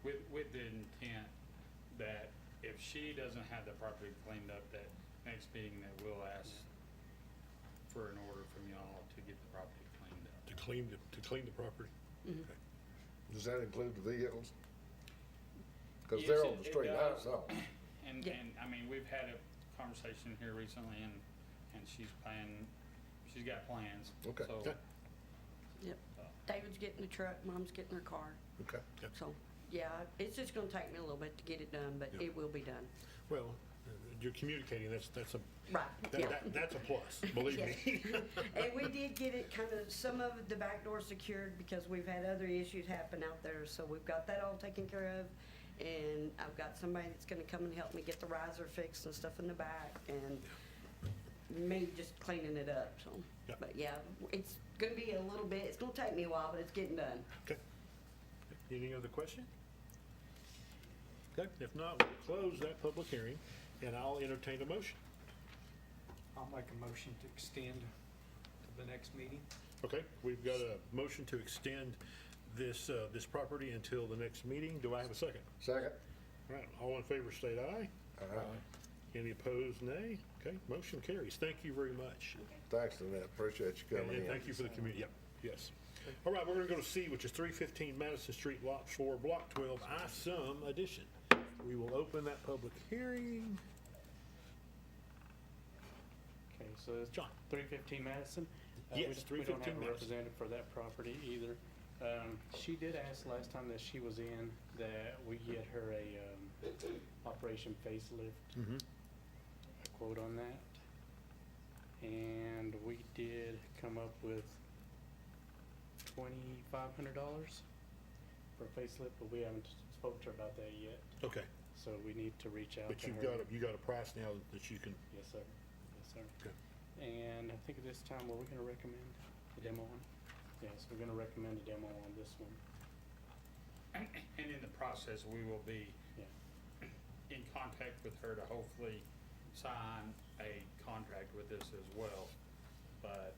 with the intent that if she doesn't have the property cleaned up, that next meeting that we'll ask for an order from y'all to get the property cleaned up. To clean the property? Mm-hmm. Okay. Does that include the vehicles? Because Yes, they're on it- the it street, I does. don't know. And, Yeah. and, I mean, we've had a conversation here recently, and she's got plans. Okay. So, Okay. Yep. David's getting the truck, Mom's getting her car. Okay. So, yeah, it's just gonna take me a little bit to get it done, but Yeah. it will be done. Well, you're communicating, that's a, Right, yeah. that's a plus, believe me. And we did get it kind of, some of the back door secured because we've had other issues happen out there. So we've got that all taken care of. And I've got somebody that's gonna come and help me get the riser fixed and stuff in the back and me just cleaning it up, so. Yeah. But yeah, it's gonna be a little bit, it's gonna take me a while, but it's getting done. Okay. Any other question? Okay, if not, we'll close that public hearing, and I'll entertain a motion. I'll make a motion to extend to the next meeting. Okay, we've got a motion to extend this property until the next meeting. Do I have a second? Second? All right, all in favor state aye. Any opposed, nay? Okay, motion carries. Thank you very much. Thanks for that. Appreciate you coming And in. thank you for the community, yep, yes. All right, we're gonna go to C, which is 315 Madison Street, Lot 4, Block 12, I-Sum Edition. We will open that public hearing. Okay, so it's John. 315 Madison. Yes, We don't 315 have a Madison. representative for that property either. She did ask last time that she was in that we get her a Operation Facelift Mm-hmm. quote on that. And we did come up with $2,500 for a facelift, but we haven't spoke to her about that yet. Okay, So we need to reach out but to her. you got a price now that you can, Yes, sir. Yes, sir. okay. And I think at this time, were we gonna recommend the demo one? Yes, we're gonna recommend a demo on this one. and in the process, we will be Yeah. in contact with her to hopefully sign a contract with us as well. But,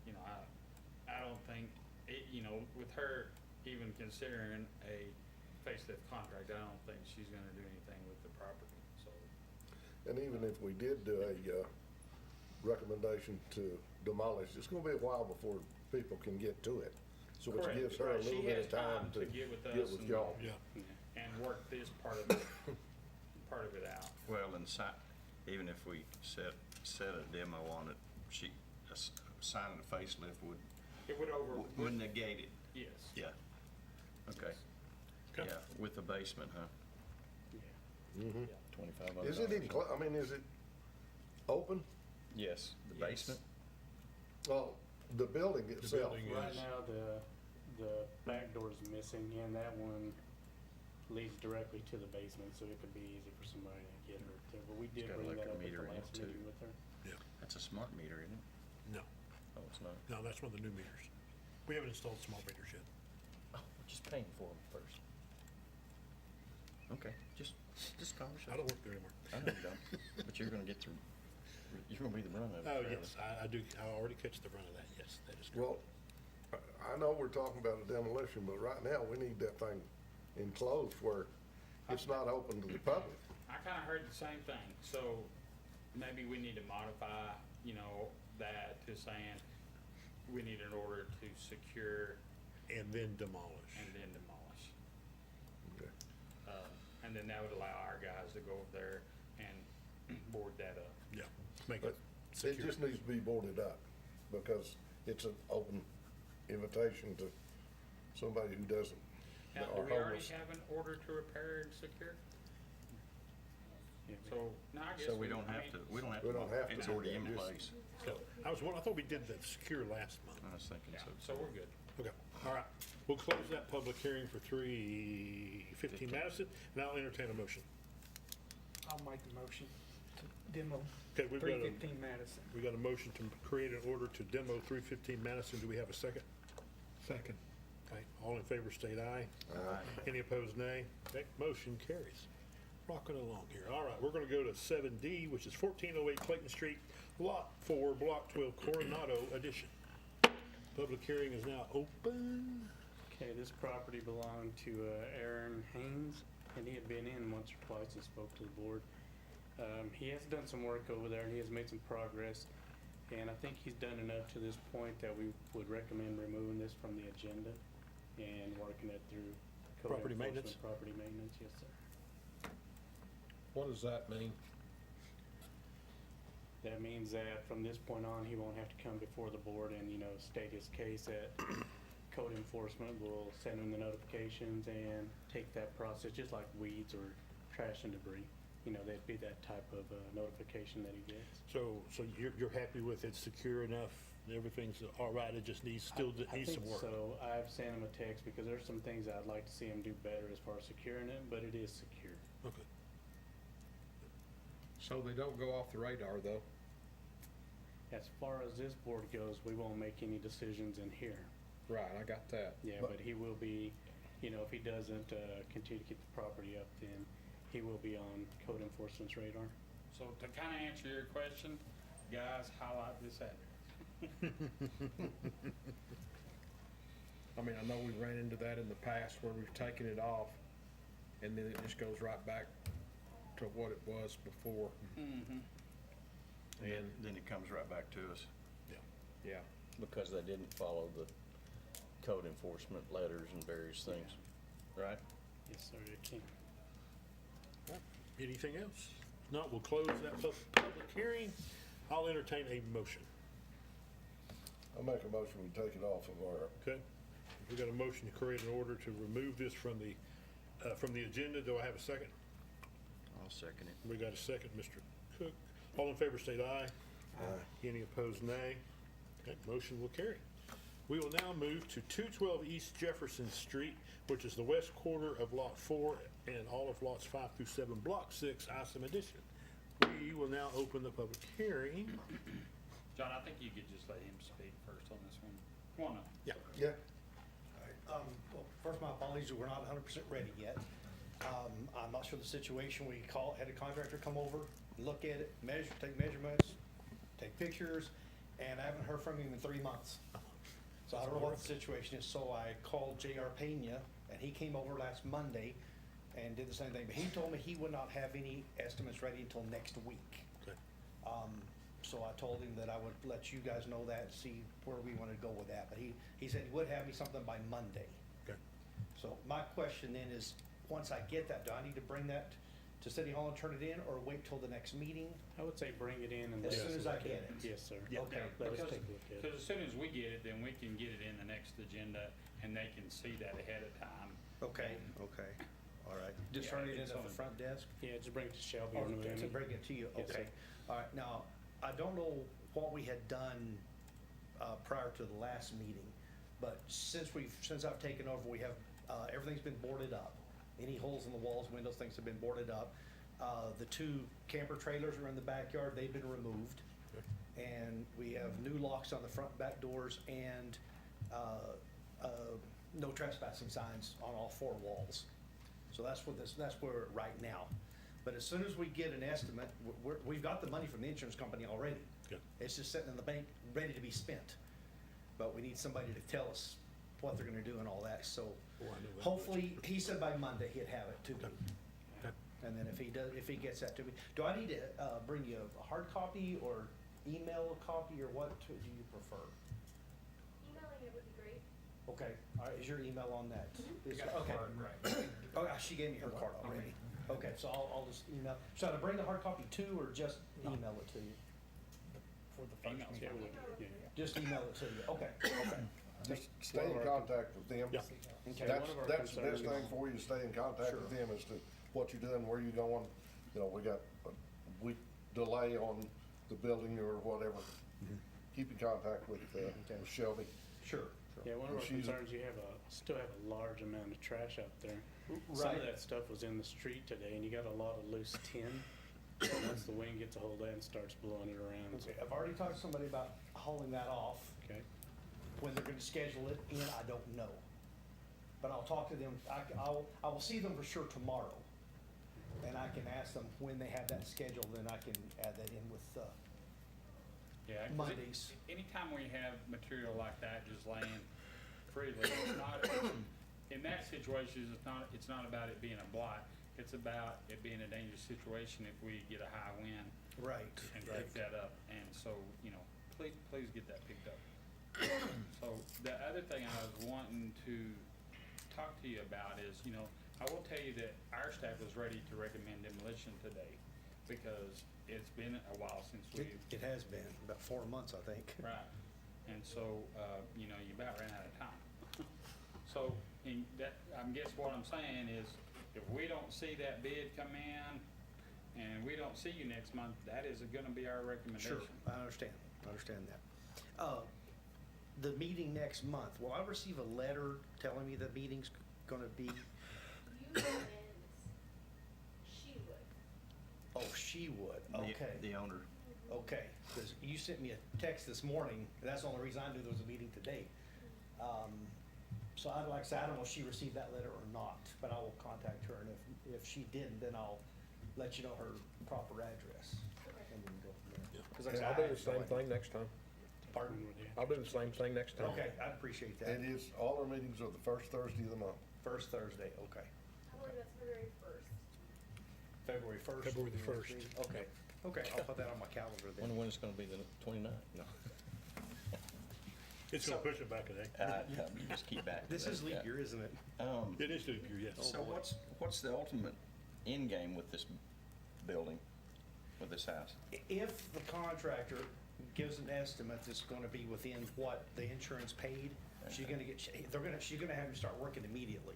you know, I don't think, with her even considering a facelift contract, I don't think she's gonna do anything with the property, so. And even if we did do a recommendation to demolish, it's gonna be a while before people can get to it. So it Correct, gives her a right. little She bit has of time to get with get us with and- y'all. Yeah, And work this part of it out. Well, and even if we set a demo on it, signing a facelift It would negate it. yes. Yeah. Okay. Okay. Yeah, with the basement, huh? Yeah. Mhm. $2,500. Is it is it open? Yes, the Yes. basement. Well, the building itself. building, Right Yes. now, the back door's missing, and that one leads directly to the basement, so it could be easy for somebody to get her there. But we did got bring that electric up at meter the in it, last too. meeting with her. yeah. That's a smart meter, isn't it? No, Oh, it's not. no, that's one of the new meters. We haven't installed small meters yet. Oh, we're just paying for them first. Okay, just conversation. I don't work there anymore. I know you don't, but you're gonna get through, you're gonna be the brunt of it. Oh, apparently. yes, I do, I already catch the brunt of that, yes, that is correct. Well, I know we're talking about a demolition, but right now, we need that thing enclosed where it's not open to the public. I kinda heard the same thing, so maybe we need to modify, that to saying we need an order to secure And then demolish. and then demolish. Okay. And then that would allow our guys to go over there and board that up. Yeah, make But it it secure. just needs to be boarded up because it's an open invitation to somebody who doesn't. Now, that do are we already homeless. have an order to repair and secure? Yeah, So, no, I guess. So we don't have to, We don't have to it's do already that, in just- place. So, I thought we did that secure last month. I was thinking Yeah, so. so we're good. Okay, all right. We'll close that public hearing for 315 Madison, and I'll entertain a motion. I'll make a motion to demo Okay, we've got 315 Madison. we got a motion to create an order to demo 315 Madison. Do we have a second? Second. Okay, all in favor state aye. Aye. Any opposed, nay? Okay, motion carries. Rocking along here. All right, we're gonna go to 7D, which is 1408 Clayton Street, Lot 4, Block 12, Coronado Edition. Public hearing is now open. Okay, this property belonged to Aaron Haynes, and he had been in once or twice and spoke to the board. He has done some work over there, and he has made some progress, and I think he's done enough to this point that we would recommend removing this from the agenda and working it through code Property maintenance? enforcement, property maintenance, yes, sir. What does that mean? That means that from this point on, he won't have to come before the board and, state his case. That code enforcement will send him the notifications and take that process, just like weeds or trash and debris. That'd be that type of notification that he gets. So you're happy with it, secure enough, everything's all right, it just needs, still needs some work? I think so. I've sent him a text because there's some things I'd like to see him do better as far as securing it, but it is secure. Okay. So they don't go off the radar, though? As far as this board goes, we won't make any decisions in here. Right, I got that. Yeah, but he will be, if he doesn't continue to keep the property up, then he will be on code enforcement's radar. So to kind of answer your question, guys, highlight this address. I mean, I know we ran into that in the past where we've taken it off, and then it just goes right back to what it was before. Mm-hmm. And, Then it comes right back to us. yeah, Because they didn't follow the code enforcement letters and various things, right? Yes, sir, it can. Anything else? If not, we'll close that public hearing. I'll entertain a motion. I make a motion, we take it off of our, Okay? We got a motion to create an order to remove this from the agenda. Do I have a second? I'll second it. We got a second, Mr. Cook. All in favor, state aye. Aye. Any opposed, nay. Okay, motion will carry. We will now move to 212 East Jefferson Street, which is the west quarter of Lot 4 and all of Lots 5 through 7, Block 6, Isom Edition. We will now open the public hearing. John, I think you could just let him speak first on this one. Come on up. Yeah. yeah, Well, first, my apologies, we're not 100% ready yet. I'm not sure the situation. We had a contractor come over, look at it, take measurements, take pictures, and I haven't heard from him in 3 months. So I don't know what the situation is, so I called J.R. Pena, and he came over last Monday and did the same thing, but he told me he would not have any estimates ready until next week. Okay. So I told him that I would let you guys know that and see where we want to go with that, but he said he would have me something by Monday. Okay. So my question then is, once I get that, do I need to bring that to City Hall and turn it in, or wait till the next meeting? I would say bring it in and. As let soon us as I look at get it. Yes, sir. Okay. Let us Because take a look at it. as soon as we get it, then we can get it in the next agenda and they can see that ahead of time. Okay, okay, all right. Just Yeah, turn it in it's at on- the front desk? Yeah, just bring it to Shelby Or or Noemi. to bring it to you, Yes, okay. sir. All right, now, I don't know what we had done prior to the last meeting, but since I've taken over, we have, everything's been boarded up. Any holes in the walls, windows, things have been boarded up. The 2 camper trailers are in the backyard, they've been removed. And we have new locks on the front and back doors and no trespassing signs on all 4 walls. So that's where we're at right now. But as soon as we get an estimate, we've got the money from the insurance company already. Good. It's just sitting in the bank, ready to be spent. But we need somebody to tell us what they're gonna do and all that, so Oh, I know that much. hopefully, he said by Monday he'd have it to me. Okay. And then if he gets that to me, do I need to, bring you a hard copy or email a copy, or what do you prefer? Emailing it would be great. Okay, all right, is your email on that? You got the Okay. card, right? Oh, yeah, she gave me her card already. Okay, so I'll just email, should I bring the hard copy too, or just email it to you? For the first Email's meeting? Yeah. Just email it to you, okay, okay. just stay in contact with them. Yeah. Okay. That's, One of our that's the best concerns- thing for you, to stay in contact with them as to what you're doing, where you're going. You know, we got a week delay on the building or whatever. Keep in contact with Shelby. Sure. Yeah, one of our She's- concerns, you still have a large amount of trash out there. Some Right. of that stuff was in the street today, and you got a lot of loose tin. And once the wind gets a hold of that and starts blowing it around, so, Okay, I've already talked to somebody about hauling that off. okay? When they're gonna schedule it in, I don't know. But I'll talk to them, I will see them for sure tomorrow. And I can ask them when they have that scheduled, then I can add that in with, Yeah. 'cause Mondays. Anytime we have material like that just laying, freely. It's not, in that situation, it's not about it being a blot. It's about it being a dangerous situation if we get a high wind Right. and pick that up. And so, you know, please get that picked up. So the other thing I was wanting to talk to you about is, you know, I will tell you that our staff was ready to recommend demolition today because it's been a while since we've. It has been, about 4 months, I think. Right. And so, you know, you about ran out of time. So, and that, I guess what I'm saying is, if we don't see that bid come in and we don't see you next month, that is gonna be our recommendation. Sure, I understand that. The meeting next month, will I receive a letter telling me the meeting's gonna be? You and she would. Oh, she would, The- okay. The owner. Okay, because you sent me a text this morning, and that's the only reason I knew there was a meeting today. So I'd like to say, I don't know if she received that letter or not, but I will contact her, and if she didn't, then I'll let you know her proper address. Okay. And we can go from there. 'Cause like I And said, I'll I do have the no same idea. thing next time. Pardon? I'll do the same thing next time. Okay, I appreciate that. It is, all our meetings are the first Thursday of the month. First Thursday, okay. I believe that's February 1st. February 1st? February the 1st. Okay, I'll put that on my calendar then. When it's gonna be the 29th? No. It's gonna push it back a day. You just keep back. to This that, is leap yeah. year, isn't it? It is leap year, yes. So what's the ultimate end game with this building, with this house? If the contractor gives an estimate that's gonna be within what the insurance paid, she's gonna get, she's gonna have him start working immediately.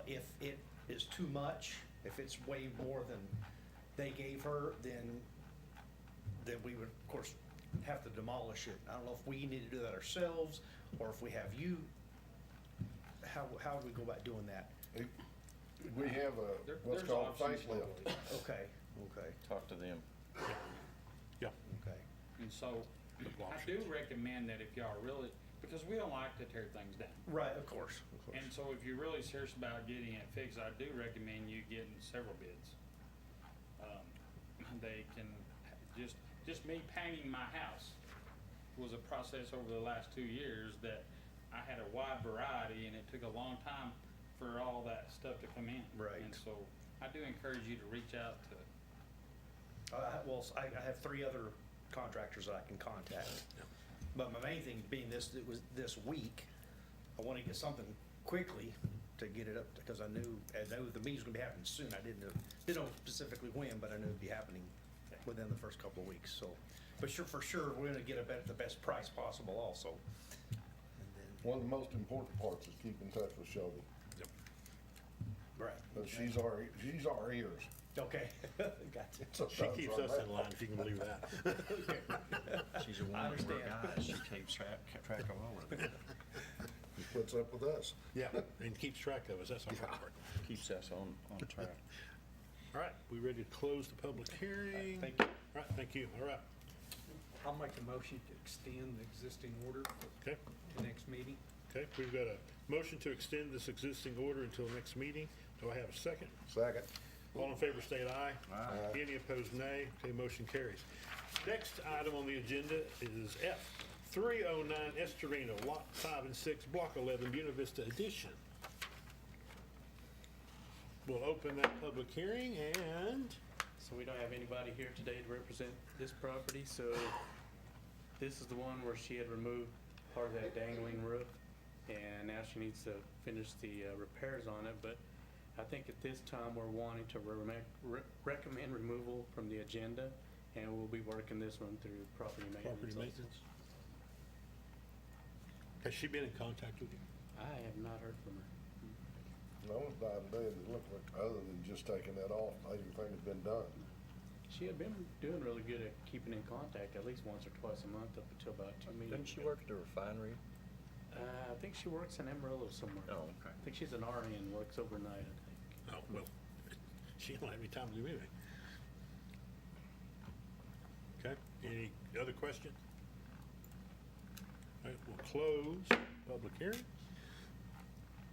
If it is too much, if it's way more than they gave her, then we would, of course, have to demolish it. I don't know if we need to do that ourselves, or if we have you, how do we go about doing that? We have what's There's called a options facelift. locally. Okay, Talk to them. Yeah. okay. And so, I do recommend that if y'all really, because we don't like to tear things down. Right, of course. And so if you're really serious about getting it fixed, I do recommend you getting several bids. They can, just me painting my house was a process over the last 2 years that I had a wide variety and it took a long time for all that stuff to come in. Right. And so I do encourage you to reach out to, Well, I have 3 other contractors that I can contact. But my main thing being this, it was this week, I want to get something quickly to get it up, because I knew the meeting's gonna be happening soon. I didn't know specifically when, but I knew it'd be happening within the first couple of weeks, so. But for sure, we're gonna get it at the best price possible also. And then, One of the most important parts is keep in touch with Shelby. right. But she's our ears. Okay, gotcha. She Sometimes keeps on us that in line, part. if you can believe that. She's a woman of her guys, she keeps track of all of it. He puts up with us. Yeah, and keeps track of us, that's our part. Keeps us on track. All right, we ready to close the public hearing? Thank you. All right, thank you, all right, I'll make a motion to extend the existing order okay, to next meeting. okay, we've got a motion to extend this existing order until next meeting. Do I have a second? Second. All in favor, state aye. Aye. Any opposed, nay. Okay, motion carries. Next item on the agenda is F, 309 Estorino, Lot 5 and 6, Block 11, Buena Vista Edition. We'll open that public hearing and, So we don't have anybody here today to represent this property, so this is the one where she had removed part of that dangling roof, and now she needs to finish the repairs on it, but I think at this time, we're wanting to recommend removal from the agenda, and we'll be working this one through property maintenance. property also. maintenance. Has she been in contact with you? I have not heard from her. No one's died today that looked like, other than just taking that off, everything had been done. She had been doing really good at keeping in contact at least once or twice a month up until about 2 meetings. Didn't she ago. work at the refinery? I think she works in Amarillo somewhere. Oh, okay. I think she's an RN, works overnight, I think. Oh, well, she don't have any time to do anything. Okay, any other questions? All right, we'll close public hearing.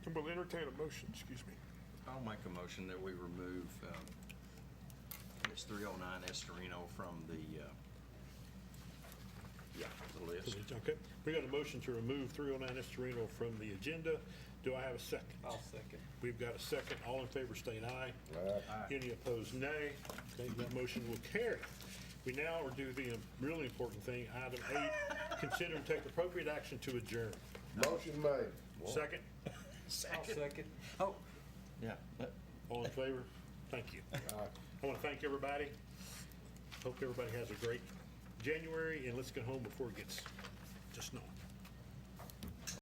And we'll entertain a motion, excuse me. I'll make a motion that we remove, this 309 Estorino from the Yeah, the list. Okay, we got a motion to remove 309 Estorino from the agenda. Do I have a second? I'll second. We've got a second. All in favor, state aye. Any opposed, nay. Okay, that motion will carry. We now are do the really important thing, item 8, consider and take appropriate action to adjourn. Motion made. Second, I'll second. Oh, yeah, but all in favor? Thank you. I want to thank everybody. Hope everybody has a great January, and let's get home before it gets to snowing.